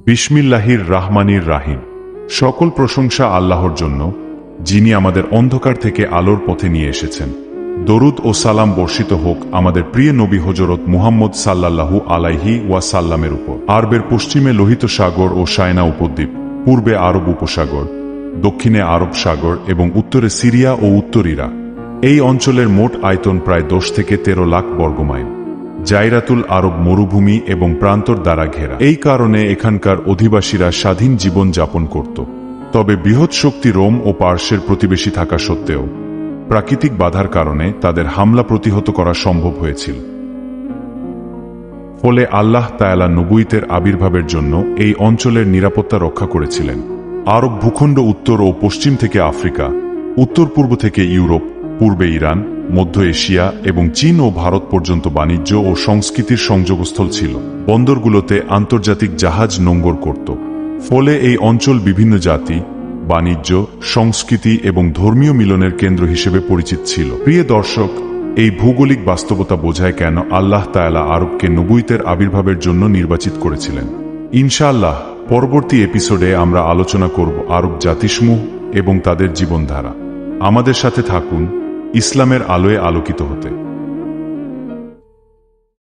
বিসমিল্লাহির রাহমানির রাহিম। সকল প্রশংসা আল্লাহর জন্য, যিনি আমাদের অন্ধকার থেকে আলোর পথে নিয়ে এসেছেন। দরুদ ও সালাম বর্ষিত হোক আমাদের প্রিয় নবী হযরত মুহাম্মদ সাল্লাল্লাহু আলাইহি ওয়াসাল্লামের উপর। আরবের পশ্চিমে লোহিত সাগর ও সায়না উপদ্বীপ, পূর্বে আরব উপসাগর, দক্ষিণে আরব সাগর এবং উত্তরে সিরিয়া ও উত্তর ইরাক। এই অঞ্চলের মোট আয়তন প্রায় 10 থেকে 13 লাখ বর্গমাইল। জাইরাতুল আরব মরুভূমি এবং প্রান্তর দ্বারা ঘেরা। এই কারণে এখানকার অধিবাসীরা স্বাধীন জীবন যাপন করত। তবে বৃহৎ শক্তি রোম ও পার্শ্বের প্রতিবেশী থাকা সত্ত্বেও প্রাকৃতিক বাধার কারণে তাদের হামলা প্রতিহত করা সম্ভব হয়েছিল। ফলে আল্লাহ তাআলা নবুয়তের আবির্ভাবের জন্য এই অঞ্চলের নিরাপত্তা রক্ষা করেছিলেন। আরব ভূখণ্ড উত্তর ও পশ্চিম থেকে আফ্রিকা, উত্তর পূর্ব থেকে ইউরোপ, পূর্বে ইরান, মধ্য এশিয়া এবং চীন ও ভারত পর্যন্ত বাণিজ্য ও সংস্কৃতির সংযোগস্থল ছিল। বন্দরগুলোতে আন্তর্জাতিক জাহাজ নোঙ্গর করত। ফলে এই অঞ্চল বিভিন্ন জাতি, বাণিজ্য, সংস্কৃতি এবং ধর্মীয় মিলনের কেন্দ্র হিসেবে পরিচিত ছিল। প্রিয় দর্শক, এই ভৌগোলিক বাস্তবতা বোঝায় কেন আল্লাহ তাআলা আরবকে নবুয়তের আবির্ভাবের জন্য নির্বাচিত করেছিলেন। ইনশাআল্লাহ পরবর্তী এপিসোডে আমরা আলোচনা করব আরব জাতিসমূহ এবং তাদের জীবনধারা। আমাদের সাথে থাকুন ইসলামের আলোয় আলোকিত হতে।